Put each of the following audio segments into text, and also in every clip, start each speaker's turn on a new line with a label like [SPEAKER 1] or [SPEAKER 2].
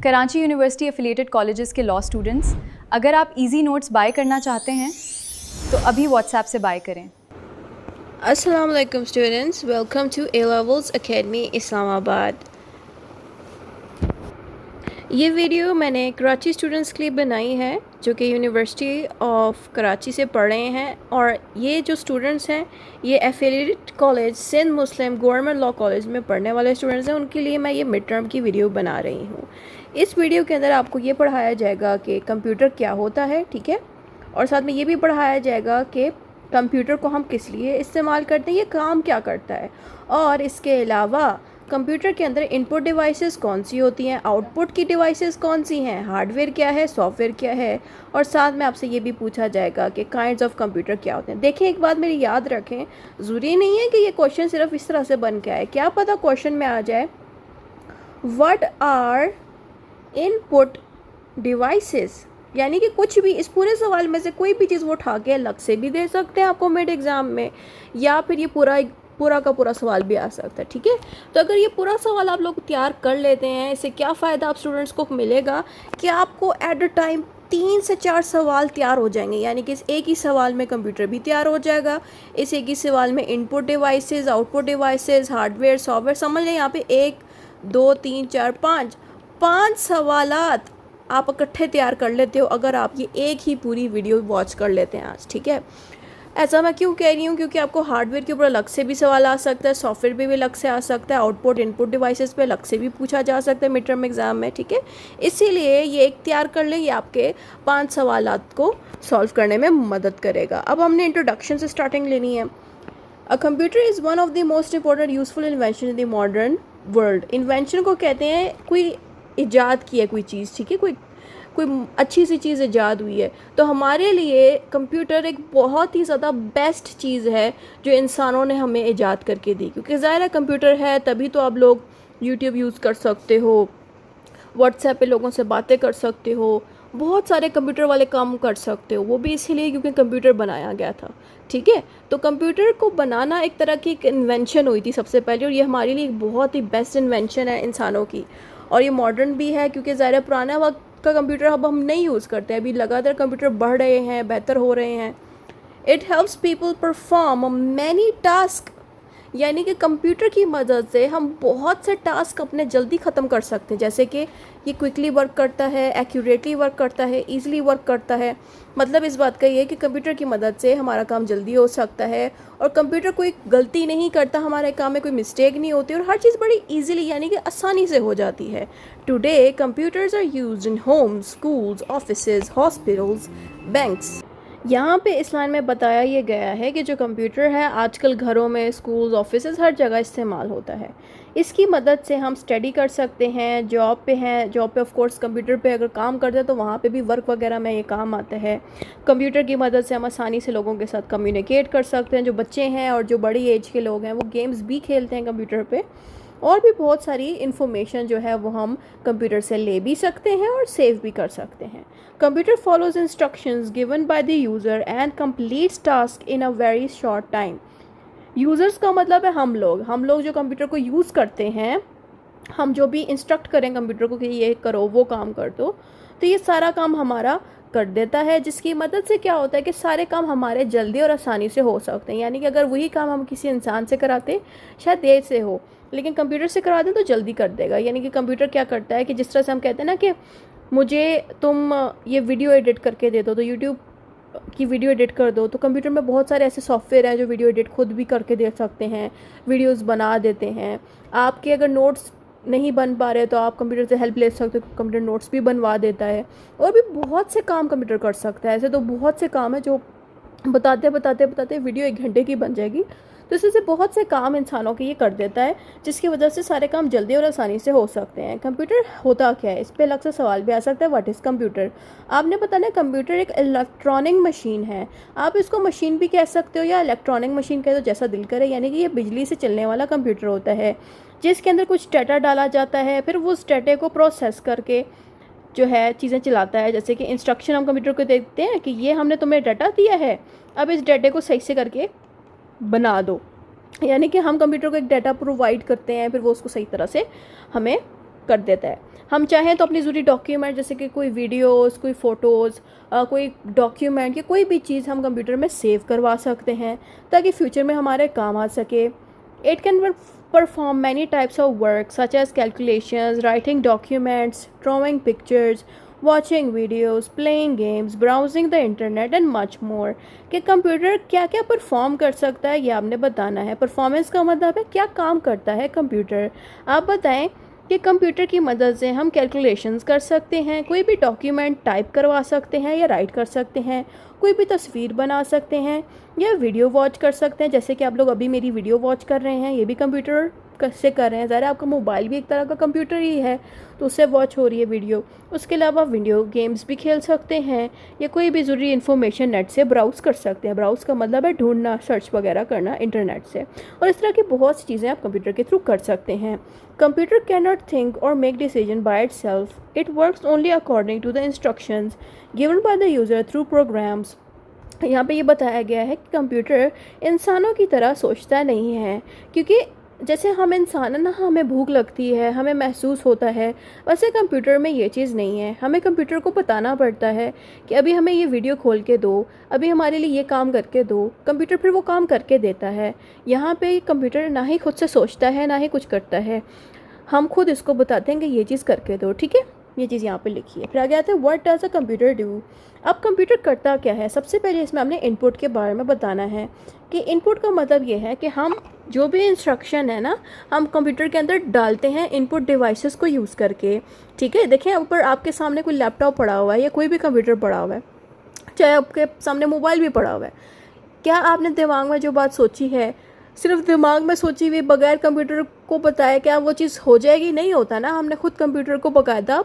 [SPEAKER 1] Karachi university affiliated colleges के law students, अगर आप इजी नोट्स बाय करना चाहते हैं तो अभी व्हाट्सएप से बाय करें।
[SPEAKER 2] अस्सलाम वालेकुम students, welcome to A levels academy Islamabad. ये वीडियो मैंने कराची स्टूडेंट्स के लिए बनाई है जो कि यूनिवर्सिटी ऑफ कराची से पढ़ रहे हैं, और ये जो स्टूडेंट्स हैं ये एफिलिएटेड कॉलेज सिंध मुस्लिम गवर्नमेंट लॉ कॉलेज में पढ़ने वाले स्टूडेंट्स हैं। उनके लिए मैं ये मिड टर्म की वीडियो बना रही हूँ। इस वीडियो के अंदर आपको ये पढ़ाया जाएगा कि कंप्यूटर क्या होता है, ठीक है, और साथ में ये भी पढ़ाया जाएगा कि कंप्यूटर को हम किस लिए इस्तेमाल करते हैं, ये काम क्या करता है, और इसके अलावा कंप्यूटर के अंदर इनपुट डिवाइसेस कौन सी होती हैं, आउटपुट की डिवाइसेस कौन सी हैं, हार्डवेयर क्या है, सॉफ्टवेयर क्या है, और साथ में आपसे ये भी पूछा जाएगा कि काइंड्स ऑफ कंप्यूटर क्या होते हैं। देखिए, एक बात मेरी याद रखें, ज़रूरी नहीं है कि ये क्वेश्चन सिर्फ इस तरह से बन के आए, क्या पता क्वेश्चन में आ जाए व्हाट आर इनपुट डिवाइसेस, यानी कि कुछ भी इस पूरे सवाल में से कोई भी चीज़ वो उठा के अलग से भी दे सकते हैं आपको मिड एग्ज़ाम में, या फिर ये पूरा का पूरा सवाल भी आ सकता है, ठीक है। तो अगर ये पूरा सवाल आप लोग तैयार कर लेते हैं, इससे क्या फ़ायदा आप स्टूडेंट्स को मिलेगा कि आपको एट अ टाइम 3 से 4 सवाल तैयार हो जाएंगे, यानी कि इस एक ही सवाल में कंप्यूटर भी तैयार हो जाएगा, इस एक ही सवाल में input devices, output devices, hardware, software, समझ लें यहाँ पे 1 2 3 4 5 सवालात आप इकट्ठे तैयार कर लेते हो अगर आप ये एक ही पूरी वीडियो वॉच कर लेते हैं आज, ठीक है। ऐसा मैं क्यों कह रही हूँ, क्योंकि आपको हार्डवेयर के ऊपर अलग से भी सवाल आ सकता है, सॉफ्टवेयर पे भी अलग से आ सकता है, आउटपुट इनपुट डिवाइसेस पे अलग से भी पूछा जा सकता है मिड टर्म एग्जाम में, ठीक है। इसीलिए ये एक तैयार कर लें, ये आपके 5 सवालात को सॉल्व करने में मदद करेगा। अब हमने इंट्रोडक्शन से स्टार्टिंग लेनी है। A computer is one of the most important useful invention in the modern world. Invention को कहते हैं कोई इजाद की है कोई चीज़, ठीक है, कोई अच्छी सी चीज़ इजाद हुई है। तो हमारे लिए कंप्यूटर एक बहुत ही ज़्यादा बेस्ट चीज़ है जो इंसानों ने हमें इजाद करके दी, क्योंकि ज़ाहिर है कंप्यूटर है तभी तो आप लोग यूट्यूब यूज़ कर सकते हो, व्हाट्सएप पे लोगों से बातें कर सकते हो, बहुत सारे कंप्यूटर वाले काम कर सकते हो, वो भी इसीलिए क्योंकि कंप्यूटर बनाया गया था, ठीक है। तो कंप्यूटर को बनाना एक तरह की एक इन्वेंशन हुई थी सबसे पहले, और ये हमारे लिए एक बहुत ही बेस्ट इन्वेंशन है इंसानों की, और ये मॉडर्न भी है क्योंकि ज़ाहिर पुराना वक्त का कंप्यूटर अब हम नहीं यूज़ करते, अभी लगातार कंप्यूटर बढ़ रहे हैं, बेहतर हो रहे हैं। It helps people perform many task, यानी कि कंप्यूटर की मदद से हम बहुत से टास्क अपने जल्दी ख़त्म कर सकते हैं, जैसे कि ये क्विकली वर्क करता है, एक्यूरेटली वर्क करता है, ईज़िली वर्क करता है। मतलब इस बात का ये है कि कंप्यूटर की मदद से हमारा काम जल्दी हो सकता है, और कंप्यूटर कोई गलती नहीं करता, हमारे काम में कोई मिस्टेक नहीं होती, और हर चीज़ बड़ी ईजिली यानी कि आसानी से हो जाती है। Today computers are used in homes, schools, offices, hospitals, banks. यहाँ पे इस लाइन में बताया ये गया है कि जो कंप्यूटर है आजकल घरों में, स्कूल्स, ऑफिसेज, हर जगह इस्तेमाल होता है। इसकी मदद से हम स्टडी कर सकते हैं, जॉब पे हैं, जॉब पे ऑफ कोर्स कंप्यूटर पे अगर काम करते हैं तो वहाँ पे भी वर्क वगैरह में ये काम आता है। कंप्यूटर की मदद से हम आसानी से लोगों के साथ कम्युनिकेट कर सकते हैं, जो बच्चे हैं और जो बड़ी एज के लोग हैं वो गेम्स भी खेलते हैं कंप्यूटर पर, और भी बहुत सारी इन्फॉर्मेशन जो है वो हम कंप्यूटर से ले भी सकते हैं और सेव भी कर सकते हैं। Computer follows instructions given by the user and completes task in a very short time. Users का मतलब है हम लोग जो कंप्यूटर को यूज़ करते हैं, हम जो भी इंस्ट्रक्ट करें कंप्यूटर को कि ये करो वो काम कर दो, तो ये सारा काम हमारा कर देता है, जिसकी मदद से क्या होता है कि सारे काम हमारे जल्दी और आसानी से हो सकते हैं। यानी कि अगर वही काम हम किसी इंसान से कराते शायद देर से हो, लेकिन कंप्यूटर से करा दें तो जल्दी कर देगा। यानी कि कंप्यूटर क्या करता है कि जिस तरह से हम कहते हैं ना कि मुझे तुम ये वीडियो एडिट करके दे दो, तो यूट्यूब की वीडियो एडिट कर दो, तो कंप्यूटर में बहुत सारे ऐसे सॉफ्टवेयर हैं जो वीडियो एडिट खुद भी करके दे सकते हैं, वीडियोस बना देते हैं। आपके अगर नोट्स नहीं बन पा रहे तो आप कंप्यूटर से हेल्प ले सकते हो, कंप्यूटर नोट्स भी बनवा देता है, और भी बहुत से काम कंप्यूटर कर सकता है। ऐसे तो बहुत से काम है जो बताते बताते वीडियो 1 घंटे की बन जाएगी। तो इससे बहुत से काम इंसानों के ये कर देता है, जिसकी वजह से सारे काम जल्दी और आसानी से हो सकते हैं। कंप्यूटर होता क्या है, इस पर अलग से सवाल भी आ सकता है, व्हाट इज़ कंप्यूटर। आपने बताना है कंप्यूटर एक इलेक्ट्रॉनिक मशीन है, आप इसको मशीन भी कह सकते हो या इलेक्ट्रॉनिक मशीन कह दो, जैसा दिल करे। यानी कि ये बिजली से चलने वाला कंप्यूटर होता है जिसके अंदर कुछ डाटा डाला जाता है, फिर वो उस डाटे को प्रोसेस करके जो है चीज़ें चलाता है। जैसे कि इंस्ट्रक्शन हम कंप्यूटर को देते हैं कि ये हमने तुम्हें डाटा दिया है, अब इस डाटे को सही से करके बना दो। यानी कि हम कंप्यूटर को एक डाटा प्रोवाइड करते हैं, फिर वो उसको सही तरह से हमें कर देता है। हम चाहें तो अपनी ज़रूरी डॉक्यूमेंट जैसे कि कोई वीडियोस, कोई फ़ोटोज़, कोई डॉक्यूमेंट या कोई भी चीज़ हम कंप्यूटर में सेव करवा सकते हैं ताकि फ्यूचर में हमारे काम आ सके। It can perform many types of work such as calculations, writing documents, drawing pictures, watching videos, playing games, browsing the internet and much more। कि कंप्यूटर क्या क्या परफॉर्म कर सकता है ये आपने बताना है। परफॉर्मेंस का मतलब है क्या काम करता है कंप्यूटर। आप बताएं कि कंप्यूटर की मदद से हम कैलकुलेशंस कर सकते हैं, कोई भी डॉक्यूमेंट टाइप करवा सकते हैं या राइट कर सकते हैं, कोई भी तस्वीर बना सकते हैं या वीडियो वॉच कर सकते हैं, जैसे कि आप लोग अभी मेरी वीडियो वॉच कर रहे हैं, ये भी कंप्यूटर से कर रहे हैं। ज़रा आपका मोबाइल भी एक तरह का कंप्यूटर ही है तो उससे वॉच हो रही है वीडियो। उसके अलावा वीडियो गेम्स भी खेल सकते हैं या कोई भी ज़रूरी इन्फॉर्मेशन नेट से ब्राउज़ कर सकते हैं। ब्राउज़ का मतलब है ढूंढना, सर्च वगैरह करना इंटरनेट से। और इस तरह की बहुत सी चीज़ें आप कंप्यूटर के थ्रू कर सकते हैं। कंप्यूटर कैन नॉट थिंक और make decision by itself, it works only according to the instructions given by the user through programs. यहाँ पे ये बताया गया है कि कंप्यूटर इंसानों की तरह सोचता नहीं है, क्योंकि जैसे हम इंसान है ना, हमें भूख लगती है, हमें महसूस होता है, वैसे कंप्यूटर में ये चीज़ नहीं है। हमें कंप्यूटर को बताना पड़ता है कि अभी हमें ये वीडियो खोल के दो, अभी हमारे लिए ये काम करके दो, कंप्यूटर फिर वो काम करके देता है। यहाँ पे कंप्यूटर ना ही खुद से सोचता है ना ही कुछ करता है, हम खुद इसको बताते हैं कि ये चीज़ करके दो, ठीक है। ये चीज़ यहाँ पे लिखी है। फिर आगे आते हैं what does a computer do. अब कंप्यूटर करता क्या है। सबसे पहले इसमें हमने इनपुट के बारे में बताना है कि इनपुट का मतलब ये है कि हम जो भी इंस्ट्रक्शन है ना, हम कंप्यूटर के अंदर डालते हैं इनपुट डिवाइसेस को यूज़ करके, ठीक है। देखें ऊपर आपके सामने कोई लैपटॉप पड़ा हुआ है या कोई भी कंप्यूटर पड़ा हुआ है, चाहे आपके सामने मोबाइल भी पड़ा हुआ है। क्या आपने दिमाग में जो बात सोची है सिर्फ दिमाग में सोची हुई बगैर कंप्यूटर को बताया क्या वो चीज़ हो जाएगी? नहीं होता ना। हमने खुद कंप्यूटर को बाकायदा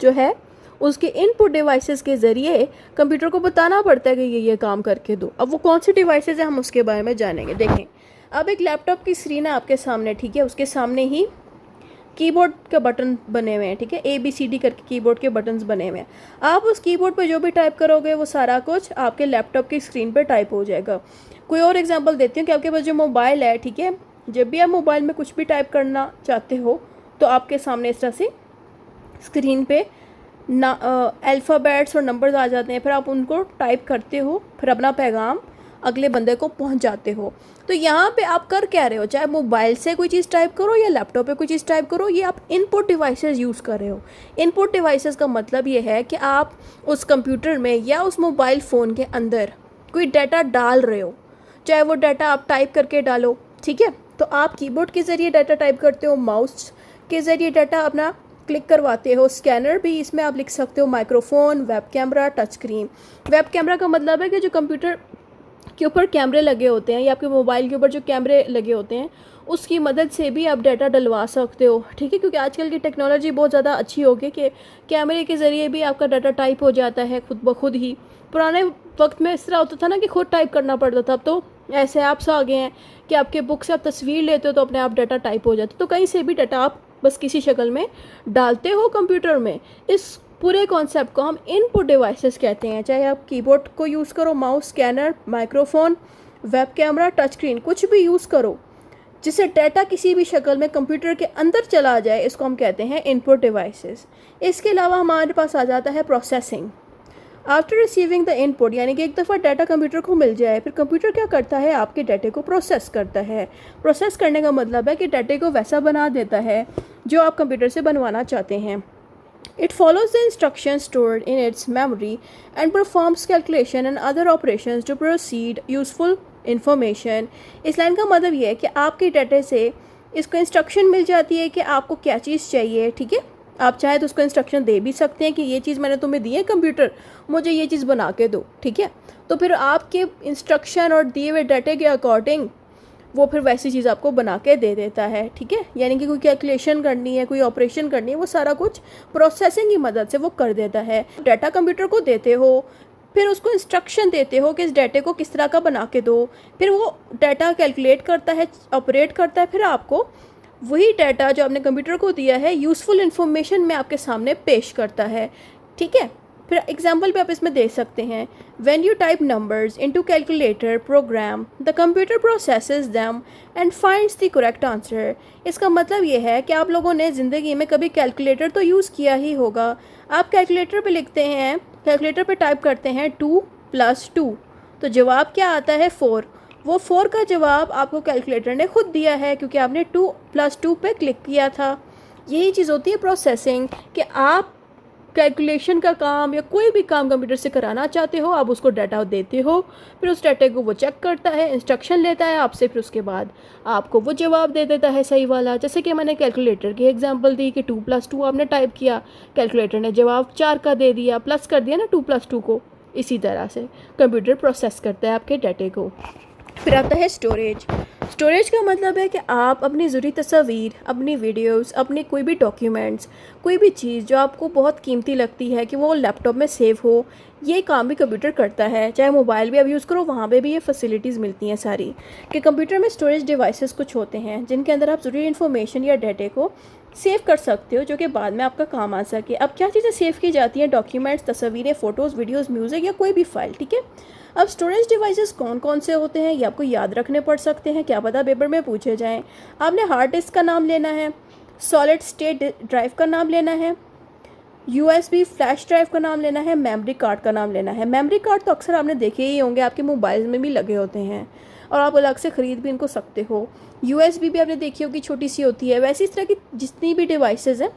[SPEAKER 2] जो है उसके इनपुट डिवाइसेस के ज़रिए कंप्यूटर को बताना पड़ता है कि ये काम करके दो। अब वो कौन सी डिवाइसेस है हम उसके बारे में जानेंगे। देखें, अब एक लैपटॉप की स्क्रीन है आपके सामने, ठीक है। उसके सामने ही कीबोर्ड के बटन बने हुए हैं, ठीक है। ABCD करके कीबोर्ड के बटन्स बने हुए हैं। आप उस कीबोर्ड पे जो भी टाइप करोगे वो सारा कुछ आपके लैपटॉप की स्क्रीन पे टाइप हो जाएगा। कोई और एग्जांपल देती हूँ कि आपके पास जो मोबाइल है, ठीक है, जब भी आप मोबाइल में कुछ भी टाइप करना चाहते हो तो आपके सामने इस तरह से स्क्रीन पे ना अल्फ़ाबेट्स और नंबर्स आ जाते हैं, फिर आप उनको टाइप करते हो, फिर अपना पैगाम अगले बंदे को पहुंच जाते हो। तो यहाँ पे आप कर क्या रहे हो, चाहे मोबाइल से कोई चीज़ टाइप करो या लैपटॉप पे कोई चीज़ टाइप करो, ये आप इनपुट डिवाइसेस यूज़ कर रहे हो। इनपुट डिवाइसेस का मतलब ये है कि आप उस कंप्यूटर में या उस मोबाइल फ़ोन के अंदर कोई डाटा डाल रहे हो, चाहे वो डाटा आप टाइप करके डालो, ठीक है। तो आप कीबोर्ड के ज़रिए डाटा टाइप करते हो, माउस के ज़रिए डाटा अपना क्लिक करवाते हो, स्कैनर भी इसमें आप लिख सकते हो, microphone, web camera, touch screen. Web camera का मतलब है कि जो कंप्यूटर के ऊपर कैमरे लगे होते हैं या आपके मोबाइल के ऊपर जो कैमरे लगे होते हैं उसकी मदद से भी आप डाटा डलवा सकते हो, ठीक है। क्योंकि आजकल की टेक्नोलॉजी बहुत ज़्यादा अच्छी हो गई कि कैमरे के ज़रिए भी आपका डाटा टाइप हो जाता है खुद ब खुद ही। पुराने वक्त में इस तरह होता था ना कि खुद टाइप करना पड़ता था। अब तो ऐसे ऐप्स आ गए हैं कि आपके बुक से आप तस्वीर लेते हो तो अपने आप डाटा टाइप हो जाता है। तो कहीं से भी डाटा आप बस किसी शक्ल में डालते हो कंप्यूटर में। इस पूरे कॉन्सेप्ट को हम इनपुट डिवाइसेस कहते हैं। चाहे आप कीबोर्ड को यूज़ करो, mouse, scanner, microphone, web camera, touch screen, कुछ भी यूज़ करो जिससे डाटा किसी भी शक्ल में कंप्यूटर के अंदर चला जाए, इसको हम कहते हैं इनपुट डिवाइसेस। इसके अलावा हमारे पास आ जाता है processing. After receiving the input, यानी कि एक दफ़ा डाटा कंप्यूटर को मिल जाए, फिर कंप्यूटर क्या करता है, आपके डाटे को प्रोसेस करता है। प्रोसेस करने का मतलब है कि डाटे को वैसा बना देता है जो आप कंप्यूटर से बनवाना चाहते हैं। It follows the instructions stored in its memory and performs calculation and other operations to proceed useful information। इस लाइन का मतलब ये है कि आपके डाटे से इसको इंस्ट्रक्शन मिल जाती है कि आपको क्या चीज़ चाहिए, ठीक है। आप चाहे तो उसको इंस्ट्रक्शन दे भी सकते हैं कि ये चीज़ मैंने तुम्हें दी है कंप्यूटर, मुझे ये चीज़ बना के दो, ठीक है। तो फिर आपके इंस्ट्रक्शन और दिए हुए डाटे के अकॉर्डिंग वो फिर वैसी चीज़ आपको बना के दे देता है, ठीक है। यानी कि कोई कैलकुलेशन करनी है, कोई ऑपरेशन करनी है, वो सारा कुछ प्रोसेसिंग की मदद से वो कर देता है। डाटा कंप्यूटर को देते हो, फिर उसको इंस्ट्रक्शन देते हो कि इस डाटे को किस तरह का बना के दो, फिर वो डाटा कैलकुलेट करता है, ऑपरेट करता है, फिर आपको वही डाटा जो आपने कंप्यूटर को दिया है यूज़फुल इन्फॉर्मेशन में आपके सामने पेश करता है, ठीक है। फिर एग्जाम्पल पे आप इसमें देख सकते हैं, when you type numbers into calculator program the computer processes them and finds the correct answer. इसका मतलब ये है कि आप लोगों ने ज़िंदगी में कभी कैलकुलेटर तो यूज़ किया ही होगा। आप कैलकुलेटर पे लिखते हैं, कैलकुलेटर पे टाइप करते हैं 2 + 2, तो जवाब क्या आता है 4। वो 4 का जवाब आपको कैलकुलेटर ने खुद दिया है क्योंकि आपने 2 + 2 पे क्लिक किया था। यही चीज़ होती है प्रोसेसिंग, कि आप कैलकुलेशन का काम या कोई भी काम कंप्यूटर से कराना चाहते हो, आप उसको डाटा देते हो, फिर उस डाटे को वो चेक करता है, इंस्ट्रक्शन लेता है आपसे, फिर उसके बाद आपको वो जवाब दे देता है सही वाला। जैसे कि मैंने कैलकुलेटर की एग्जांपल दी कि 2 + 2 आपने टाइप किया, कैलकुलेटर ने जवाब 4 का दे दिया, प्लस कर दिया ना 2 + 2 को। इसी तरह से कंप्यूटर प्रोसेस करता है आपके डाटे को। फिर आता है स्टोरेज। स्टोरेज का मतलब है कि आप अपनी ज़रूरी तस्वीर, अपनी वीडियोस, अपने कोई भी डॉक्यूमेंट्स, कोई भी चीज़ जो आपको बहुत कीमती लगती है कि वो लैपटॉप में सेव हो, ये काम भी कंप्यूटर करता है। चाहे मोबाइल भी आप यूज़ करो, वहाँ पे भी ये फैसिलिटीज़ मिलती हैं सारी, कि कंप्यूटर में स्टोरेज डिवाइसेस कुछ होते हैं जिनके अंदर आप ज़रूरी इन्फॉर्मेशन या डाटे को सेव कर सकते हो, जो कि बाद में आपका काम आ सके। अब क्या चीज़ें सेव की जाती हैं? डॉक्यूमेंट्स, तस्वीरें, फ़ोटोज़, वीडियोज़, म्यूज़िक या कोई भी फाइल, ठीक है। अब स्टोरेज डिवाइसेस कौन कौन से होते हैं ये आपको याद रखने पड़ सकते हैं, क्या पता पेपर में पूछे जाएं। आपने हार्ड डिस्क का नाम लेना है, सॉलिड स्टेट ड्राइव का नाम लेना है, USB फ्लैश ड्राइव का नाम लेना है, मेमोरी कार्ड का नाम लेना है। मेमोरी कार्ड तो अक्सर आपने देखे ही होंगे, आपके मोबाइल में भी लगे होते हैं और आप अलग से ख़रीद भी इनको सकते हो। USB भी आपने देखी होगी, छोटी सी होती है। वैसे इस तरह की जितनी भी डिवाइसेस हैं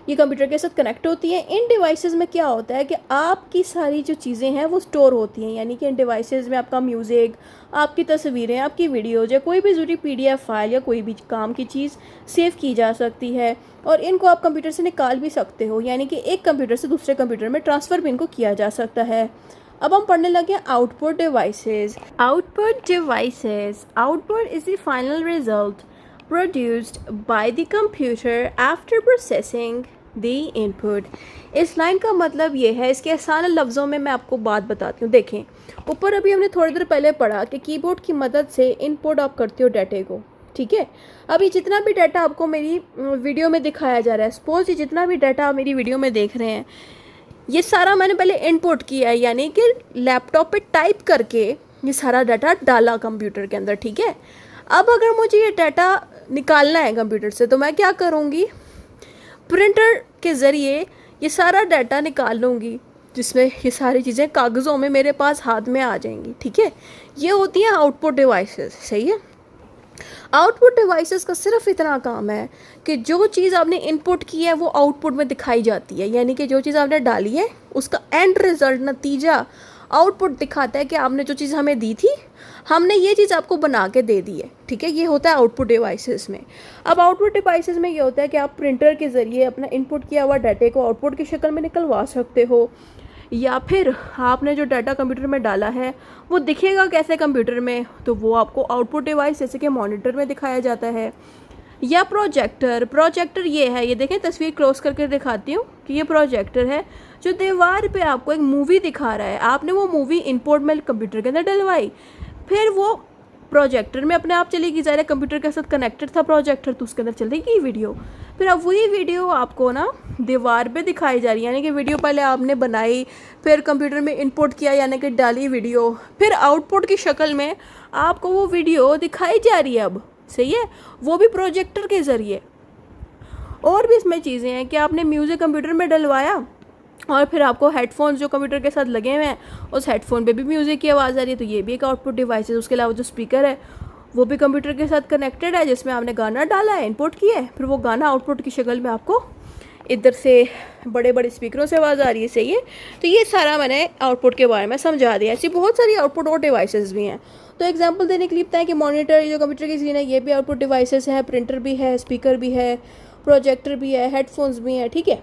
[SPEAKER 2] ये कंप्यूटर के साथ कनेक्ट होती हैं। इन डिवाइसेस में क्या होता है कि आपकी सारी जो चीज़ें हैं वो स्टोर होती हैं, यानी कि इन डिवाइसेस में आपका म्यूज़िक, आपकी तस्वीरें, आपकी वीडियोज़ या कोई भी ज़रूरी PDF फाइल या कोई भी काम की चीज़ सेव की जा सकती है और इनको आप कंप्यूटर से निकाल भी सकते हो, यानी कि एक कंप्यूटर से दूसरे कंप्यूटर में ट्रांसफ़र भी इनको किया जा सकता है। अब हम पढ़ने लगे हैं output devices. Output devices, output is the final result produced by the computer after processing the input। इस लाइन का मतलब ये है, इसके आसान लफ्ज़ों में मैं आपको बात बताती हूँ। देखें, ऊपर अभी हमने थोड़ी देर पहले पढ़ा कि कीबोर्ड की मदद से इनपुट आप करते हो डाटे को, ठीक है। अभी जितना भी डाटा आपको मेरी वीडियो में दिखाया जा रहा है, सपोज ये जितना भी डाटा आप मेरी वीडियो में देख रहे हैं, ये सारा मैंने पहले इनपुट किया है, यानी कि लैपटॉप पे टाइप करके ये सारा डाटा डाला कंप्यूटर के अंदर, ठीक है। अब अगर मुझे ये डाटा निकालना है कंप्यूटर से तो मैं क्या करूँगी? प्रिंटर के ज़रिए ये सारा डाटा निकाल लूँगी, जिसमें ये सारी चीज़ें कागज़ों में मेरे पास हाथ में आ जाएंगी, ठीक है। ये होती हैं आउटपुट डिवाइसेस, सही है। आउटपुट डिवाइसेस का सिर्फ इतना काम है कि जो चीज़ आपने इनपुट की है वो आउटपुट में दिखाई जाती है, यानी कि जो चीज़ आपने डाली है उसका एंड रिज़ल्ट, नतीजा आउटपुट दिखाता है कि आपने जो चीज़ हमें दी थी, हमने ये चीज़ आपको बना के दे दी है, ठीक है। ये होता है आउटपुट डिवाइसेस में। अब आउटपुट डिवाइसेस में ये होता है कि आप प्रिंटर के ज़रिए अपना इनपुट किया हुआ डाटे को आउटपुट की शक्ल में निकलवा सकते हो, या फिर आपने जो डाटा कंप्यूटर में डाला है वो दिखेगा कैसे कंप्यूटर में, तो वो आपको आउटपुट डिवाइस जैसे कि मॉनिटर में दिखाया जाता है, या प्रोजेक्टर। प्रोजेक्टर ये है, ये देखें, तस्वीर क्लोज करके दिखाती हूँ कि ये प्रोजेक्टर है जो दीवार पे आपको एक मूवी दिखा रहा है। आपने वो मूवी इंपोर्ट में कंप्यूटर के अंदर डलवाई, फिर वो प्रोजेक्टर में अपने आप चलेगी, ज़ाहिर है कंप्यूटर के साथ कनेक्टेड था प्रोजेक्टर, तो उसके अंदर चलेगी वीडियो। फिर अब वही वीडियो आपको ना दीवार पे दिखाई जा रही है, यानी कि वीडियो पहले आपने बनाई, फिर कंप्यूटर में इंपोर्ट किया, यानी कि डाली वीडियो, फिर आउटपुट की शक्ल में आपको वो वीडियो दिखाई जा रही है अब, सही है, वो भी प्रोजेक्टर के ज़रिए। और भी इसमें चीज़ें हैं कि आपने म्यूज़िक कंप्यूटर में डलवाया और फिर आपको हेडफोन्स जो कंप्यूटर के साथ लगे हुए हैं, उस हेडफोन पे भी म्यूज़िक की आवाज़ आ रही है, तो ये भी एक आउटपुट डिवाइस है। उसके अलावा जो स्पीकर है वो भी कंप्यूटर के साथ कनेक्टेड है, जिसमें आपने गाना डाला है, इनपुट किया है, फिर वो गाना आउटपुट की शक्ल में आपको इधर से बड़े बड़े स्पीकरों से आवाज़ आ रही है, सही है। तो ये सारा मैंने आउटपुट के बारे में समझा दिया। ऐसी बहुत सारी आउटपुट और डिवाइसेस भी हैं। तो एग्जांपल देने के लिए बताएं कि मॉनिटर, जो कंप्यूटर की स्क्रीन है, ये भी आउटपुट डिवाइसेस है, प्रिंटर भी है, स्पीकर भी है, प्रोजेक्टर भी है, हेडफोन्स भी हैं, ठीक है।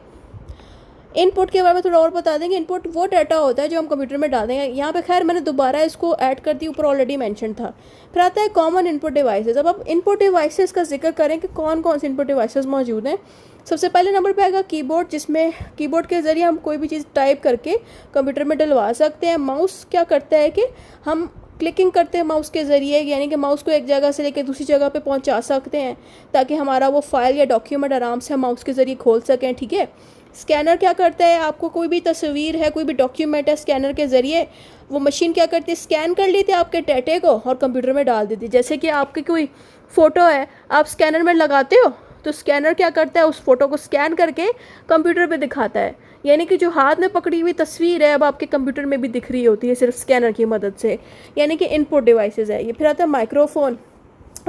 [SPEAKER 2] इनपुट के बारे में थोड़ा और बता देंगे। इनपुट वो डाटा होता है जो हम कंप्यूटर में डाल देंगे। यहाँ पे खैर मैंने दोबारा इसको ऐड कर दी, ऊपर ऑलरेडी मेंशन था। फिर आता है कॉमन इनपुट डिवाइसेस। अब आप इनपुट डिवाइसेस का जिक्र करें कि कौन कौन से इनपुट डिवाइसेस मौजूद हैं। सबसे पहले नंबर पे आएगा कीबोर्ड, जिसमें कीबोर्ड के ज़रिए हम कोई भी चीज़ टाइप करके कंप्यूटर में डलवा सकते हैं। माउस क्या करता है कि हम क्लिकिंग करते हैं माउस के ज़रिए, यानी कि माउस को एक जगह से लेकर दूसरी जगह पे पहुंचा सकते हैं ताकि हमारा वो फाइल या डॉक्यूमेंट आराम से हम माउस के ज़रिए खोल सकें, ठीक है। स्कैनर क्या करता है, आपको कोई भी तस्वीर है, कोई भी डॉक्यूमेंट है, स्कैनर के ज़रिए वो मशीन क्या करती है, स्कैन कर लेती है आपके डाटे को और कंप्यूटर में डाल देती है। जैसे कि आपकी कोई फ़ोटो है, आप स्कैनर में लगाते हो तो स्कैनर क्या करता है, उस फोटो को स्कैन करके कंप्यूटर पे दिखाता है। यानी कि जो हाथ में पकड़ी हुई तस्वीर है अब आपके कंप्यूटर में भी दिख रही होती है सिर्फ स्कैनर की मदद से, यानी कि इनपुट डिवाइसेस है ये। फिर आता है माइक्रोफोन।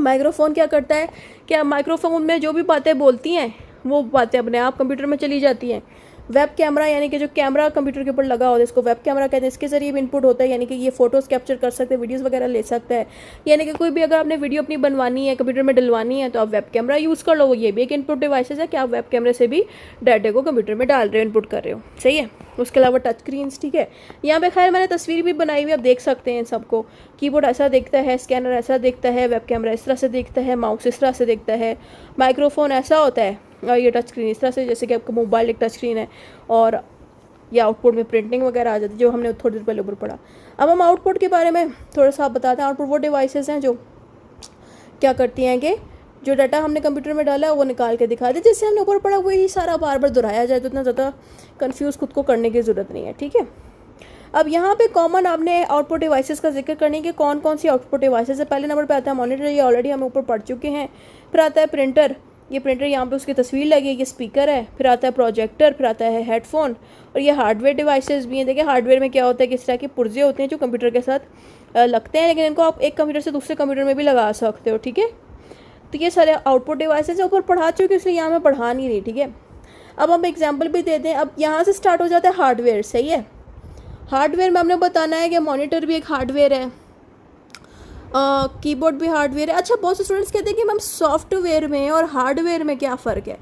[SPEAKER 2] माइक्रोफोन क्या करता है कि माइक्रोफोन में जो भी बातें बोलती हैं वो बातें अपने आप कंप्यूटर में चली जाती हैं। वेब कैमरा, यानी कि जो कैमरा कंप्यूटर के ऊपर लगा होता है इसको वेब कैमरा कहते हैं, इसके ज़रिए भी इनपुट होता है, यानी कि ये फ़ोटोज़ कैप्चर कर सकते हैं, वीडियोस वगैरह ले सकता है। यानी कि कोई भी अगर आपने वीडियो अपनी बनवानी है, कंप्यूटर में डलवानी है, तो आप वेब कैमरा यूज़ कर लो। ये भी एक इनपुट डिवाइसेस है कि आप वेब कैमरे से भी डाटे को कंप्यूटर में डाल रहे हो, इनपुट कर रहे हो, सही है। उसके अलावा टच स्क्रीन्स, ठीक है। यहाँ पे खैर मैंने तस्वीर भी बनाई हुई, आप देख सकते हैं सबको। कीबोर्ड ऐसा दिखता है, स्कैनर ऐसा दिखता है, वेब कैमरा इस तरह से दिखता है, माउस इस तरह से दिखता है, माइक्रोफोन ऐसा होता है और ये टच स्क्रीन इस तरह से, जैसे कि आपका मोबाइल एक टच स्क्रीन है और ये आउटपुट में प्रिंटिंग वगैरह आ जाती है, जो हमने थोड़ी देर पहले ऊपर पढ़ा। अब हम आउटपुट के बारे में थोड़ा सा आप बताते हैं। आउटपुट वो डिवाइसेस हैं जो क्या करती हैं कि जो डाटा हमने कंप्यूटर में डाला है वो निकाल के दिखा दे। जैसे हमने ऊपर पढ़ा वही सारा बार बार दोहराया जाए तो इतना ज़्यादा कंफ्यूज खुद को करने की ज़रूरत नहीं है, ठीक है। अब यहाँ पे कॉमन आपने आउटपुट डिवाइसेस का जिक्र करने के कौन कौन सी आउटपुट डिवाइसेस है। पहले नंबर पे आता है मॉनिटर, ये ऑलरेडी हम ऊपर पढ़ चुके हैं। फिर आता है प्रिंटर, ये प्रिंटर यहाँ पे उसकी तस्वीर लगी है, ये स्पीकर है। फिर आता है प्रोजेक्टर, फिर आता है हेडफोन, और ये हार्डवेयर डिवाइसेस भी हैं। देखिए हार्डवेयर में क्या होता है कि इस तरह के पुर्जे होते हैं जो कंप्यूटर के साथ लगते हैं, लेकिन इनको आप एक कंप्यूटर से दूसरे कंप्यूटर में भी लगा सकते हो, ठीक है। तो ये सारे आउटपुट डिवाइसेस ऊपर पढ़ा चुके, इसलिए यहाँ मैं पढ़ा नहीं रही, ठीक है। अब हम एग्जाम्पल भी देते हैं। अब यहाँ से स्टार्ट हो जाता है हार्डवेयर, सही है। हार्डवेयर में हमने बताना है कि मॉनिटर भी एक हार्डवेयर है, कीबोर्ड भी हार्डवेयर है। अच्छा, बहुत से स्टूडेंट्स कहते हैं कि मैम सॉफ्टवेयर में और हार्डवेयर में क्या फ़र्क है।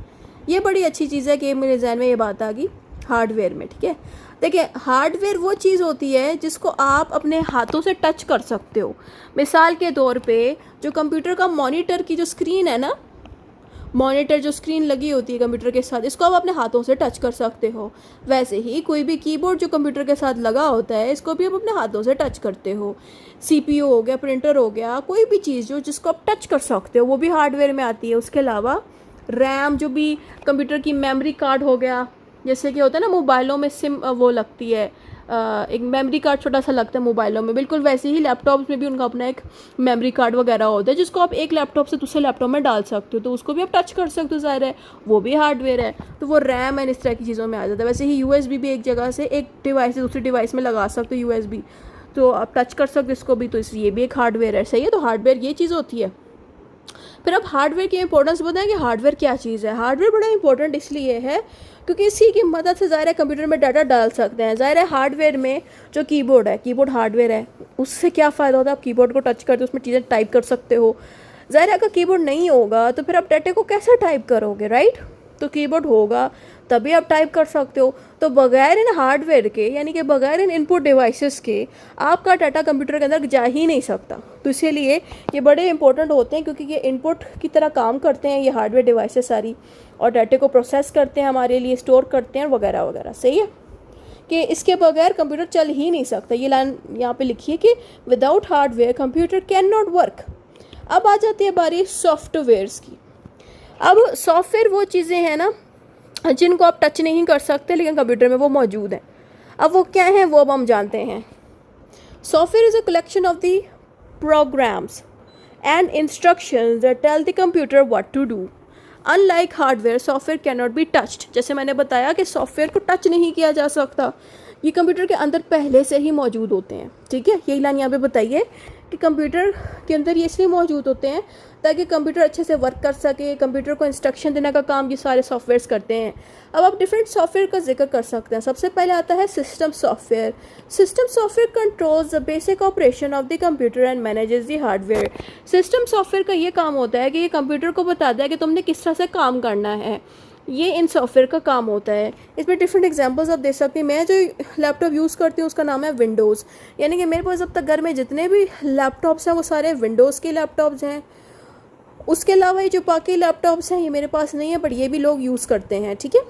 [SPEAKER 2] ये बड़ी अच्छी चीज़ है कि मेरे जहन में ये बात आ गई हार्डवेयर में, ठीक है। देखिए हार्डवेयर वो चीज़ होती है जिसको आप अपने हाथों से टच कर सकते हो। मिसाल के तौर पे जो कंप्यूटर का मॉनिटर की जो स्क्रीन है ना, मॉनिटर जो स्क्रीन लगी होती है कंप्यूटर के साथ, इसको आप अपने हाथों से टच कर सकते हो। वैसे ही कोई भी कीबोर्ड जो कंप्यूटर के साथ लगा होता है इसको भी आप अपने हाथों से टच करते हो। सीपीयू हो गया, प्रिंटर हो गया, कोई भी चीज़ जो जिसको आप टच कर सकते हो वो भी हार्डवेयर में आती है। उसके अलावा रैम, जो भी कंप्यूटर की मेमोरी कार्ड हो गया, जैसे कि होता है ना मोबाइलों में सिम वो लगती है, एक मेमोरी कार्ड छोटा सा लगता है मोबाइलों में, बिल्कुल वैसे ही लैपटॉप्स में भी उनका अपना एक मेमोरी कार्ड वगैरह होता है जिसको आप एक लैपटॉप से दूसरे लैपटॉप में डाल सकते हो, तो उसको भी आप टच कर सकते हो, ज़ाहिर है वो भी हार्डवेयर है। तो वो रैम एंड इस तरह की चीज़ों में आ जाता है। वैसे ही यूएसबी भी एक जगह से एक डिवाइस से दूसरी डिवाइस में लगा सकते हो यूएसबी, तो आप टच कर सकते हो इसको भी, तो ये भी एक हार्डवेयर है, सही है। तो हार्डवेयर ये चीज़ होती है। फिर अब हार्डवेयर की इंपॉर्टेंस बताएं कि हार्डवेयर क्या चीज़ है। हार्डवेयर बड़ा इंपॉर्टेंट इसलिए है क्योंकि इसी की मदद से ज़ाहिर है कंप्यूटर में डाटा डाल सकते हैं। ज़ाहिर है हार्डवेयर में जो कीबोर्ड है, कीबोर्ड हार्डवेयर है, उससे क्या फ़ायदा होता है, आप कीबोर्ड को टच करते हो उसमें चीज़ें टाइप कर सकते हो। ज़ाहिर है अगर कीबोर्ड नहीं होगा तो फिर आप डाटे को कैसे टाइप करोगे, राइट। तो कीबोर्ड होगा तभी आप टाइप कर सकते हो। तो बगैर इन हार्डवेयर के, यानी कि बगैर इन इनपुट डिवाइसेस के आपका डाटा कंप्यूटर के अंदर जा ही नहीं सकता। तो इसीलिए ये बड़े इंपॉर्टेंट होते हैं क्योंकि ये इनपुट की तरह काम करते हैं ये हार्डवेयर डिवाइसेस सारी, और डाटे को प्रोसेस करते हैं, हमारे लिए स्टोर करते हैं वगैरह वगैरह, सही है। कि इसके बगैर कंप्यूटर चल ही नहीं सकता। ये लाइन यहाँ पे लिखी है कि without hardware computer can not work. अब आ जाती है बारी सॉफ्टवेयर्स की। अब सॉफ्टवेयर वो चीज़ें हैं ना जिनको आप टच नहीं कर सकते लेकिन कंप्यूटर में वो मौजूद हैं। अब वो क्या हैं वो अब हम जानते हैं। Software is a collection of the programs and instructions that tell the computer what to do. Unlike hardware, software can not be touched. जैसे मैंने बताया कि सॉफ्टवेयर को टच नहीं किया जा सकता, ये कंप्यूटर के अंदर पहले से ही मौजूद होते हैं, ठीक है। यही लाइन यहाँ पे बताइए कि कंप्यूटर के अंदर ये इसलिए मौजूद होते हैं ताकि कंप्यूटर अच्छे से वर्क कर सके। कंप्यूटर को इंस्ट्रक्शन देने का काम ये सारे सॉफ्टवेयर्स करते हैं। अब आप डिफरेंट सॉफ्टवेयर का जिक्र कर सकते हैं। सबसे पहले आता है system software. System software controls the basic operation of the computer and manages the hardware. System software का ये काम होता है कि ये कंप्यूटर को बताता है कि तुमने किस तरह से काम करना है, ये इन सॉफ्टवेयर का काम होता है। इसमें डिफरेंट एग्जांपल्स आप देख सकते हैं। मैं जो लैपटॉप यूज़ करती हूँ उसका नाम है विंडोज़, यानी कि मेरे पास अब तक घर में जितने भी लैपटॉप्स हैं वो सारे विंडोज़ के लैपटॉप्स हैं। उसके अलावा ये जो बाकी लैपटॉप्स हैं ये मेरे पास नहीं है, बट ये भी लोग यूज़ करते हैं, ठीक है।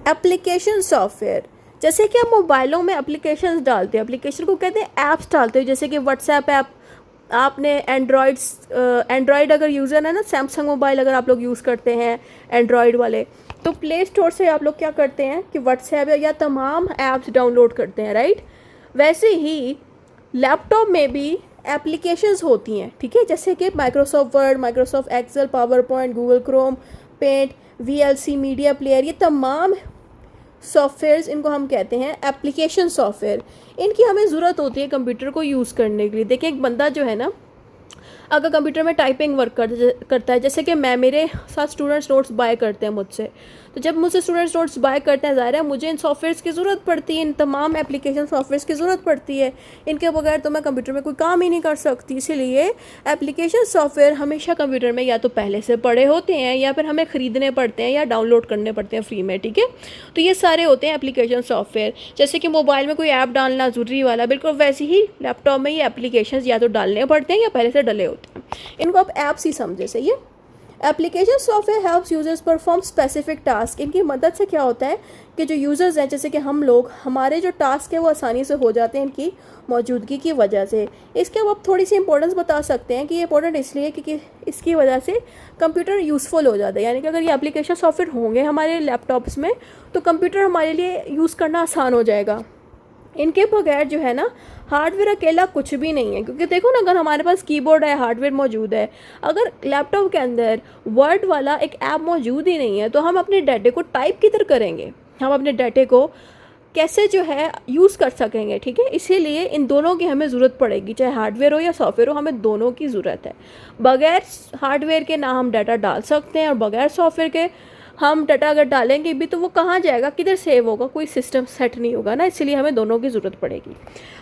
[SPEAKER 2] एप्लीकेशन सॉफ्टवेयर, जैसे कि आप मोबाइलों में एप्लीकेशंस डालते हैं, एप्लीकेशन को कहते हैं ऐप्स डालते हो, जैसे कि व्हाट्सएप ऐप, आपने एंड्रॉयड अगर यूज़र है ना, सैमसंग मोबाइल अगर आप लोग यूज़ करते हैं एंड्रॉयड वाले, तो प्ले स्टोर से आप लोग क्या करते हैं कि व्हाट्सएप या तमाम ऐप्स डाउनलोड करते हैं, राइट। वैसे ही लैपटॉप में भी एप्लीकेशंस होती हैं, ठीक है, जैसे कि Microsoft Word, Microsoft Excel, PowerPoint, Google Chrome, Paint, VLC, media player, ये तमाम सॉफ्टवेयर्स, इनको हम कहते हैं एप्लीकेशन सॉफ्टवेयर। इनकी हमें ज़रूरत होती है कंप्यूटर को यूज़ करने के लिए। देखिए, एक बंदा जो है ना, अगर कंप्यूटर में टाइपिंग वर्क करता है, जैसे कि मेरे साथ स्टूडेंट्स नोट्स बाय करते हैं मुझसे, तो जब मुझसे स्टूडेंट्स नोट्स बाय करते हैं, ज़ाहिर है मुझे इन सॉफ्टवेयर्स की ज़रूरत पड़ती है, इन तमाम एप्लीकेशन सॉफ्टवेयर्स की ज़रूरत पड़ती है। इनके बगैर तो मैं कंप्यूटर में कोई काम ही नहीं कर सकती। इसीलिए एप्लीकेशन सॉफ्टवेयर हमेशा कंप्यूटर में या तो पहले से पड़े होते हैं या फिर हमें ख़रीदने पड़ते हैं या डाउनलोड करने पड़ते हैं फ्री में, ठीक है। तो ये सारे होते हैं एप्लीकेशन सॉफ्टवेयर। जैसे कि मोबाइल में कोई ऐप डालना ज़रूरी वाला, बिल्कुल वैसे ही लैपटॉप में ये एप्लीकेशन या तो डालने पड़ते हैं या पहले से डले होते हैं। इनको आप ऐप्स ही समझे, सही है। Application software helps users perform specific task. इनकी मदद से क्या होता है कि जो यूज़र्स हैं, जैसे कि हम लोग, हमारे जो टास्क है वो आसानी से हो जाते हैं इनकी मौजूदगी की वजह से। इसके अब आप थोड़ी सी इंपॉर्टेंस बता सकते हैं कि ये इंपॉर्टेंट इसलिए क्योंकि इसकी वजह से कंप्यूटर यूज़फुल हो जाता है। यानी कि अगर ये एप्लीकेशन सॉफ्टवेयर होंगे हमारे लैपटॉप्स में तो कंप्यूटर हमारे लिए यूज़ करना आसान हो जाएगा। इनके बगैर जो है ना, हार्डवेयर अकेला कुछ भी नहीं है। क्योंकि देखो ना, अगर हमारे पास कीबोर्ड है, हार्डवेयर मौजूद है, अगर लैपटॉप के अंदर वर्ड वाला एक ऐप मौजूद ही नहीं है तो हम अपने डाटे को टाइप किधर करेंगे, हम अपने डाटे को कैसे जो है यूज़ कर सकेंगे, ठीक है। इसीलिए इन दोनों की हमें ज़रूरत पड़ेगी, चाहे हार्डवेयर हो या सॉफ्टवेयर हो, हमें दोनों की ज़रूरत है। बगैर हार्डवेयर के ना हम डाटा डाल सकते हैं और बगैर सॉफ्टवेयर के हम डाटा अगर डालेंगे भी तो वो कहाँ जाएगा, किधर सेव होगा, कोई सिस्टम सेट नहीं होगा ना। इसलिए हमें दोनों की ज़रूरत पड़ेगी।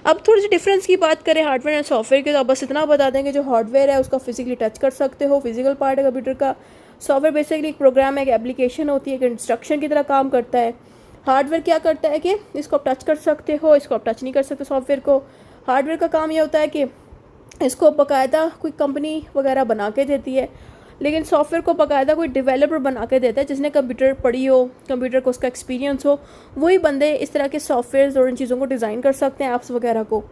[SPEAKER 2] अब थोड़ी सी डिफरेंस की बात करें हार्डवेयर एंड सॉफ्टवेयर के, तो आप बस इतना बता देंगे, जो हार्डवेयर है उसका फिजिकली टच कर सकते हो, फिजिकल पार्ट है कंप्यूटर का। सॉफ्टवेयर बेसिकली एक प्रोग्राम है, एक एप्लीकेशन होती है, एक इंस्ट्रक्शन की तरह काम करता है। हार्डवेयर क्या करता है कि इसको आप टच कर सकते हो, इसको आप टच नहीं कर सकते सॉफ्टवेयर को। हार्डवेयर का काम यह होता है कि इसको बाकायदा कोई कंपनी वगैरह बना के देती है, लेकिन सॉफ्टवेयर को बाकायदा कोई डेवलपर बना के देता है जिसने कंप्यूटर पढ़ी हो, कंप्यूटर को उसका एक्सपीरियंस हो। वही बंदे इस तरह के सॉफ्टवेयर और इन चीज़ों को डिज़ाइन कर सकते हैं, ऐप्स वगैरह को।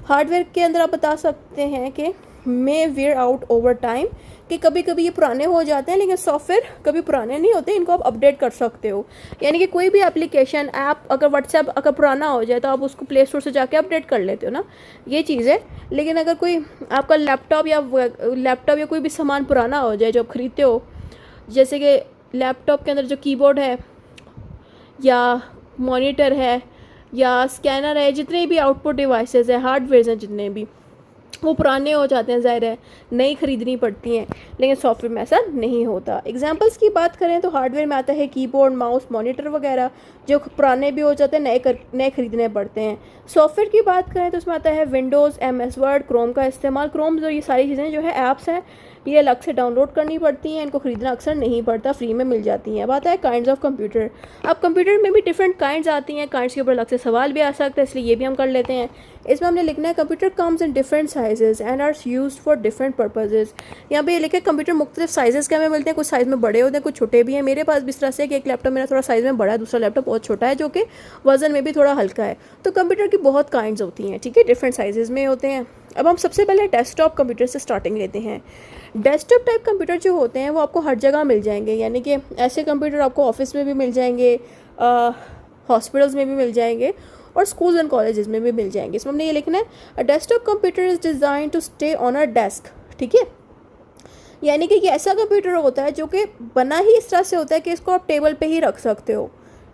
[SPEAKER 2] हार्डवेयर के अंदर आप बता सकते हैं कि मे वेयर आउट ओवर टाइम, कि कभी कभी ये पुराने हो जाते हैं, लेकिन सॉफ्टवेयर कभी पुराने नहीं होते, इनको आप अपडेट कर सकते हो। यानी कि कोई भी एप्लीकेशन ऐप, अगर व्हाट्सएप अगर पुराना हो जाए तो आप उसको प्ले स्टोर से जाके अपडेट कर लेते हो ना, ये चीज़ है। लेकिन अगर कोई आपका लैपटॉप या कोई भी सामान पुराना हो जाए जो आप ख़रीदते हो, जैसे कि लैपटॉप के अंदर जो कीबोर्ड है या मॉनिटर है या स्कैनर है, जितने भी आउटपुट डिवाइसेस हैं, हार्डवेयर हैं जितने भी, वो पुराने हो जाते हैं, ज़ाहिर है नई ख़रीदनी पड़ती हैं। लेकिन सॉफ्टवेयर में ऐसा नहीं होता। एग्जांपल्स की बात करें तो हार्डवेयर में आता है कीबोर्ड, माउस, मॉनिटर वगैरह, जो पुराने भी हो जाते हैं, नए ख़रीदने पड़ते हैं। सॉफ्टवेयर की बात करें तो उसमें आता है विंडोज़, MS वर्ड, क्रोम का इस्तेमाल। क्रोम जो ये सारी चीज़ें जो है ऐप्स हैं, ये अलग से डाउनलोड करनी पड़ती हैं, इनको ख़रीदना अक्सर नहीं पड़ता, फ्री में मिल जाती हैं। अब आता है काइंड्स ऑफ कंप्यूटर। अब कंप्यूटर में भी डिफरेंट काइंड्स आती हैं, काइंड्स के ऊपर अलग से सवाल भी आ सकता है, इसलिए ये भी हम कर लेते हैं। इसमें हमने लिखना है computer comes in different sizes and are used for different purposes. यहाँ पे ये लिखे कंप्यूटर मुख्तलिफ साइजेस के हमें मिलते हैं, कुछ साइज़ में बड़े होते हैं, कुछ छोटे भी हैं। मेरे पास भी इस तरह से कि एक लैपटॉप मेरा थोड़ा साइज़ में बड़ा है, दूसरा लैपटॉप बहुत छोटा है जो कि वज़न में भी थोड़ा हल्का है। तो कंप्यूटर की बहुत काइंड्स होती हैं, ठीक है, डिफरेंट साइजेस में होते हैं। अब हम सबसे पहले डेस्कटॉप कंप्यूटर से स्टार्टिंग लेते हैं। डेस्कटॉप टाइप कंप्यूटर जो होते हैं वो आपको हर जगह मिल जाएंगे, यानी कि ऐसे कंप्यूटर आपको ऑफिस में भी मिल जाएंगे, हॉस्पिटल्स में भी मिल जाएंगे और स्कूल्स एंड कॉलेजेस में भी मिल जाएंगे। इसमें हमने ये लिखना है desktop computer is design to stay on a desk, ठीक है। यानी कि ये ऐसा कंप्यूटर होता है जो कि बना ही इस तरह से होता है कि इसको आप टेबल पे ही रख सकते हो,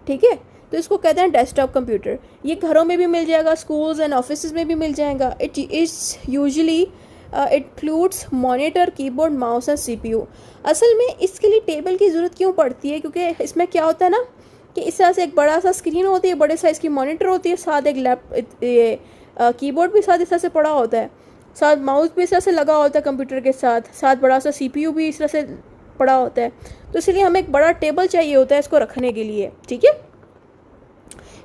[SPEAKER 2] ठीक है। तो इसको कहते हैं डेस्कटॉप कंप्यूटर। ये घरों में भी मिल जाएगा, स्कूल्स एंड ऑफिस में भी मिल जाएगा। It is usually includes monitor, keyboard, mouse and CPU। असल में इसके लिए टेबल की ज़रूरत क्यों पड़ती है, क्योंकि इसमें क्या होता है ना कि इस तरह से एक बड़ा सा स्क्रीन होती है, बड़े साइज़ की मॉनिटर होती है, साथ एक कीबोर्ड भी साथ इस तरह से पड़ा होता है, साथ माउस भी इस तरह से लगा होता है कंप्यूटर के साथ बड़ा सा CPU भी इस तरह से पड़ा होता है। तो इसलिए हमें एक बड़ा टेबल चाहिए होता है इसको रखने के लिए, ठीक है।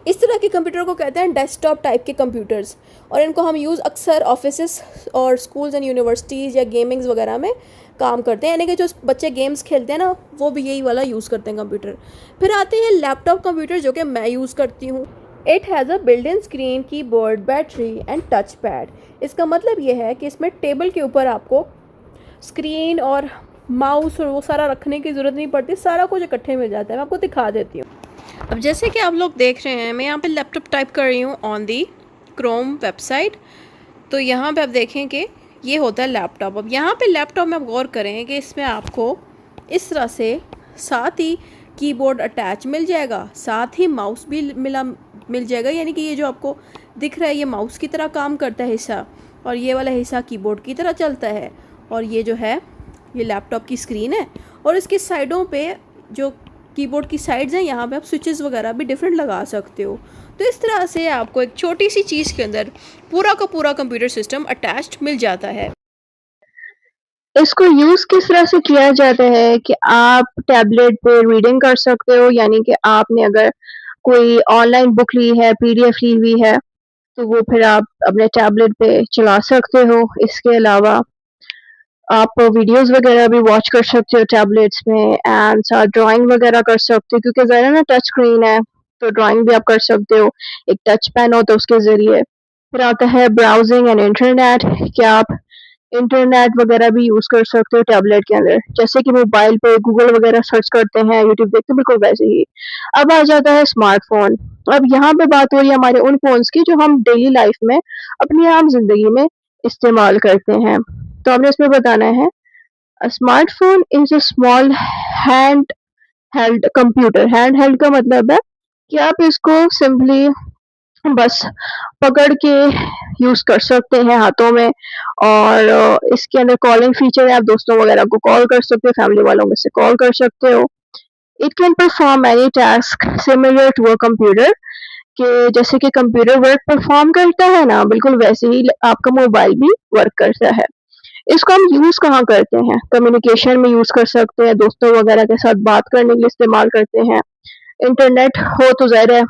[SPEAKER 2] इस तरह के कंप्यूटर को कहते हैं डेस्कटॉप टाइप के कंप्यूटर्स, और इनको हम यूज़ अक्सर ऑफिस और स्कूल्स एंड यूनिवर्सिटीज़ या गेमिंग्स वगैरह में काम करते हैं। यानी कि जो बच्चे गेम्स खेलते हैं ना, वो भी यही वाला यूज़ करते हैं कंप्यूटर। फिर आते हैं लैपटॉप कंप्यूटर, जो कि मैं यूज़ करती हूँ। It has a built in screen, keyboard, battery and touch pad. इसका मतलब ये है कि इसमें टेबल के ऊपर आपको स्क्रीन और माउस और वो सारा रखने की ज़रूरत नहीं पड़ती, सारा कुछ इकट्ठे मिल जाता है। मैं आपको दिखा देती हूँ। अब जैसे कि आप लोग देख रहे हैं, मैं यहाँ पे लैपटॉप टाइप कर रही हूँ ऑन दी क्रोम वेबसाइट। तो यहाँ पे आप देखें कि ये होता है लैपटॉप। अब यहाँ पे लैपटॉप में आप गौर करें कि इसमें आपको इस तरह से साथ ही कीबोर्ड अटैच मिल जाएगा, साथ ही माउस भी मिल जाएगा। यानी कि ये जो आपको दिख रहा है ये माउस की तरह काम करता है हिस्सा, और ये वाला हिस्सा कीबोर्ड की तरह चलता है। और ये जो है ये लैपटॉप की स्क्रीन है, और इसके साइडों पे जो कीबोर्ड की साइड्स हैं यहाँ पे आप स्विचेस वगैरह भी डिफरेंट लगा सकते हो। तो इस तरह से आपको एक छोटी सी चीज़ के अंदर पूरा का पूरा कंप्यूटर सिस्टम अटैच्ड मिल जाता है।
[SPEAKER 3] इसको यूज़ किस तरह से किया जाता है कि आप टैबलेट पे रीडिंग कर सकते हो, यानी कि आपने अगर कोई ऑनलाइन बुक ली है, पीडीएफ ली हुई है, तो वो फिर आप अपने टैबलेट पे चला सकते हो। इसके अलावा आप वीडियोज़ वगैरह भी वॉच कर सकते हो टैबलेट्स में, एंड साथ ड्राइंग वगैरह कर सकते हो, क्योंकि ज़रा ना टच स्क्रीन है, तो ड्राइंग भी आप कर सकते हो। एक टच पेन हो तो उसके ज़रिए। फिर आता है ब्राउज़िंग एंड इंटरनेट, कि आप इंटरनेट वगैरह भी यूज़ कर सकते हो टैबलेट के अंदर। जैसे कि मोबाइल पे गूगल वगैरह सर्च करते हैं, यूट्यूब देखते हैं, बिल्कुल वैसे ही। अब आ जाता है स्मार्टफ़ोन। अब यहाँ पे बात हो रही है हमारे उन फ़ोन्स की जो हम डेली लाइफ़ में अपनी आम ज़िंदगी में इस्तेमाल करते हैं। तो हमने इसमें बताना है, a smartphone is a small hand held computer. Hand held का मतलब है कि आप इसको सिंपली बस पकड़ के यूज़ कर सकते हैं हाथों में, और इसके अंदर कॉलिंग फीचर है, आप दोस्तों वगैरह को कॉल कर सकते हो, फैमिली वालों में से कॉल कर सकते हो। It can perform any task similar to a computer, कि जैसे कि कंप्यूटर वर्क परफॉर्म करता है ना, बिल्कुल वैसे ही आपका मोबाइल भी वर्क करता है। इसको हम यूज़ कहाँ करते हैं? कम्युनिकेशन में यूज़ कर सकते हैं, दोस्तों वगैरह के साथ बात करने के लिए इस्तेमाल करते हैं। इंटरनेट हो तो ज़ाहिर है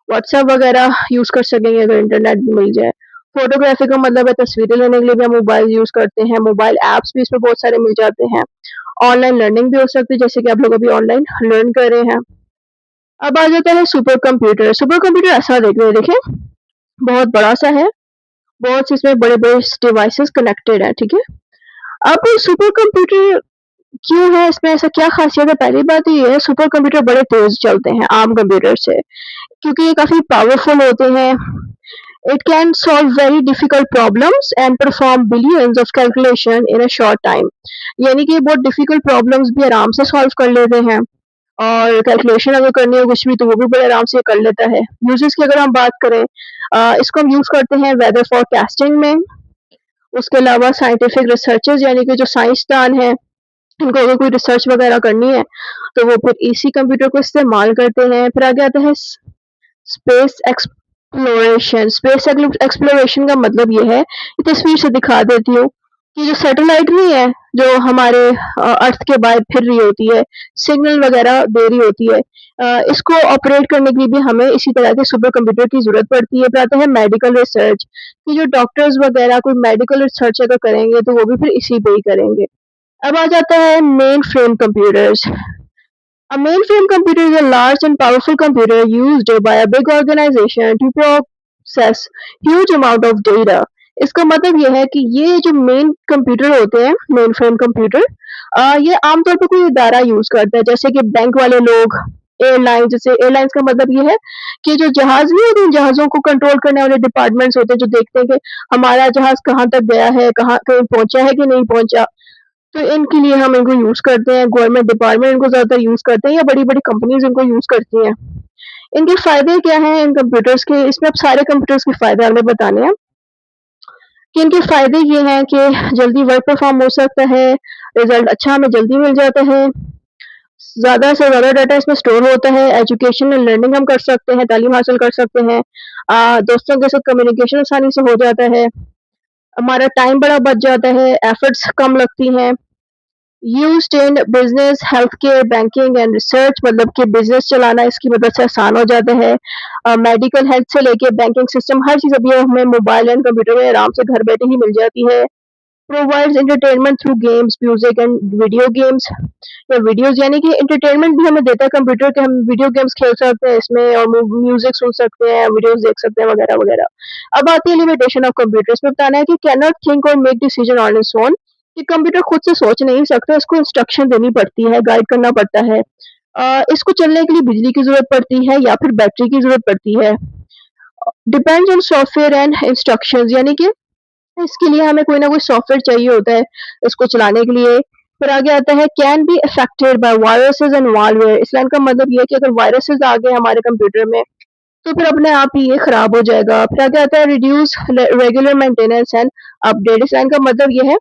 [SPEAKER 3] व्हाट्सएप वगैरह यूज़ कर सकेंगे अगर इंटरनेट भी मिल जाए। फ़ोटोग्राफ़ी का मतलब है तस्वीरें लेने के लिए भी हम मोबाइल यूज़ करते हैं, मोबाइल ऐप्स भी इसमें बहुत सारे मिल जाते हैं। ऑनलाइन लर्निंग भी हो सकती है, जैसे कि आप लोग अभी ऑनलाइन लर्न कर रहे हैं। अब आ जाता है सुपर कंप्यूटर। सुपर कंप्यूटर ऐसा देख रहे हैं, देखें, बहुत बड़ा-सा है, बहुत से इसमें बड़े-बड़े डिवाइसेज़ कनेक्टेड हैं, ठीक है? अब सुपर कंप्यूटर क्यों है, इसमें ऐसा क्या ख़ासियत है? पहली बात तो ये है, सुपर कंप्यूटर बड़े तेज़ चलते हैं आम कंप्यूटर से, क्योंकि ये काफ़ी पावरफुल होते हैं। It can solve very difficult problems and perform billions of calculation in a short time. यानी कि बहुत डिफिकल्ट प्रॉब्लम्स भी आराम से सॉल्व कर लेते हैं, और कैलकुलेशन अगर करनी हो कुछ भी तो वो भी बड़े आराम से कर लेता है। यूजेस की अगर हम बात करें, इसको हम यूज़ करते हैं वेदर फोरकास्टिंग में। उसके अलावा साइंटिफिक रिसर्चेस, यानी कि जो साइंसदान हैं, इनको अगर कोई रिसर्च वगैरह करनी है तो वो फिर इसी कंप्यूटर को इस्तेमाल करते हैं। फिर आगे आता है स्पेस एक्सप्लोरेशन। स्पेस एक्सप्लोरेशन का मतलब ये है, ये तस्वीर से दिखा देती हूँ, कि जो सैटेलाइट नहीं है, जो हमारे अर्थ के बाहर फिर रही होती है, सिग्नल वगैरह दे रही होती है, इसको ऑपरेट करने के लिए भी हमें इसी तरह के सुपर कंप्यूटर की ज़रूरत पड़ती है। फिर आता है मेडिकल रिसर्च, कि जो डॉक्टर्स वगैरह कोई मेडिकल रिसर्च अगर करेंगे तो वो भी फिर इसी पे ही करेंगे। अब आ जाता है main frame computers. A mainframe computer is a large and powerful computer used by a big organization to process huge amount of data. इसका मतलब ये है कि ये जो मेन कंप्यूटर होते हैं, मेन फ्रेम कंप्यूटर, ये आमतौर पर कोई इदारा यूज़ करता है, जैसे कि बैंक वाले लोग, एयरलाइंस। जैसे एयरलाइंस का मतलब ये है कि जो जहाज़ नहीं होते, जहाज़ों को कंट्रोल करने वाले डिपार्टमेंट्स होते हैं, जो देखते हैं कि हमारा जहाज़ कहाँ तक गया है, कहाँ कहीं पहुँचा है कि नहीं पहुँचा। तो इनके लिए हम इनको यूज़ करते हैं, गवर्नमेंट डिपार्टमेंट इनको ज़्यादातर यूज़ करते हैं, या बड़ी-बड़ी कंपनीज़ इनको यूज़ करती हैं। इनके फ़ायदे क्या हैं इन कंप्यूटर्स के? इसमें अब सारे कंप्यूटर्स के फ़ायदे हमने बताने हैं, कि इनके फ़ायदे ये हैं कि जल्दी वर्क परफ़ॉर्म हो सकता है, रिज़ल्ट अच्छा हमें जल्दी मिल जाता है, ज़्यादा से ज़्यादा डाटा इसमें स्टोर होता है, एजुकेशन एंड लर्निंग हम कर सकते हैं, तालीम हासिल कर सकते हैं, दोस्तों के साथ कम्युनिकेशन आसानी से हो जाता है, हमारा टाइम बड़ा बच जाता है, एफर्ट्स कम लगती हैं। Used in business, healthcare, banking and research, मतलब कि बिजनेस चलाना इसकी मदद से आसान हो जाता है। मेडिकल हेल्थ से लेके बैंकिंग सिस्टम, हर चीज़ अभी हमें मोबाइल एंड कंप्यूटर में आराम से घर बैठे ही मिल जाती है। Provides entertainment through games, music and video games या वीडियोस, यानी कि एंटरटेनमेंट भी हमें देता है कंप्यूटर के, हम वीडियो गेम्स खेल सकते हैं इसमें और म्यूजिक सुन सकते हैं, वीडियोस देख सकते हैं वगैरह वगैरह। अब आती है लिमिटेशन ऑफ कंप्यूटर। इसमें बताना है कि कैन नॉट थिंक और make decision on its own, कि कंप्यूटर खुद से सोच नहीं सकता, इसको इंस्ट्रक्शन देनी पड़ती है, गाइड करना पड़ता है। इसको चलने के लिए बिजली की जरूरत पड़ती है या फिर बैटरी की जरूरत पड़ती है। Depends on software and instructions, यानी कि इसके लिए हमें कोई ना कोई सॉफ्टवेयर चाहिए होता है इसको चलाने के लिए। फिर आगे आता है can be affected by viruses and malware. इस लाइन का मतलब ये है कि अगर वायरसेस आ गए हमारे कंप्यूटर में तो फिर अपने आप ही ये खराब हो जाएगा। फिर आगे आता है reduce regular maintenance and update. इस लाइन का मतलब ये है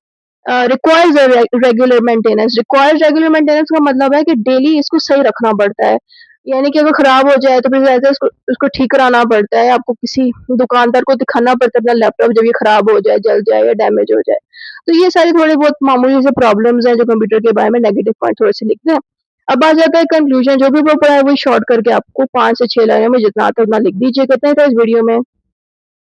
[SPEAKER 3] requires regular maintenance. Requires regular maintenance का मतलब है कि डेली इसको सही रखना पड़ता है, यानी कि अगर खराब हो जाए तो फिर ऐसे इसको ठीक कराना पड़ता है, आपको किसी दुकानदार को दिखाना पड़ता है अपना लैपटॉप जब ये खराब हो जाए, जल जाए या डैमेज हो जाए। तो ये सारे थोड़े बहुत मामूली से प्रॉब्लम्स हैं जो कंप्यूटर के बारे में नेगेटिव पॉइंट थोड़े से लिखते हैं। अब आ जाता है कंक्लूजन। जो भी पढ़ा है वही शॉर्ट करके आपको 5 से 6 लाइनों में जितना आता है उतना लिख दीजिए। कितने था इस वीडियो में?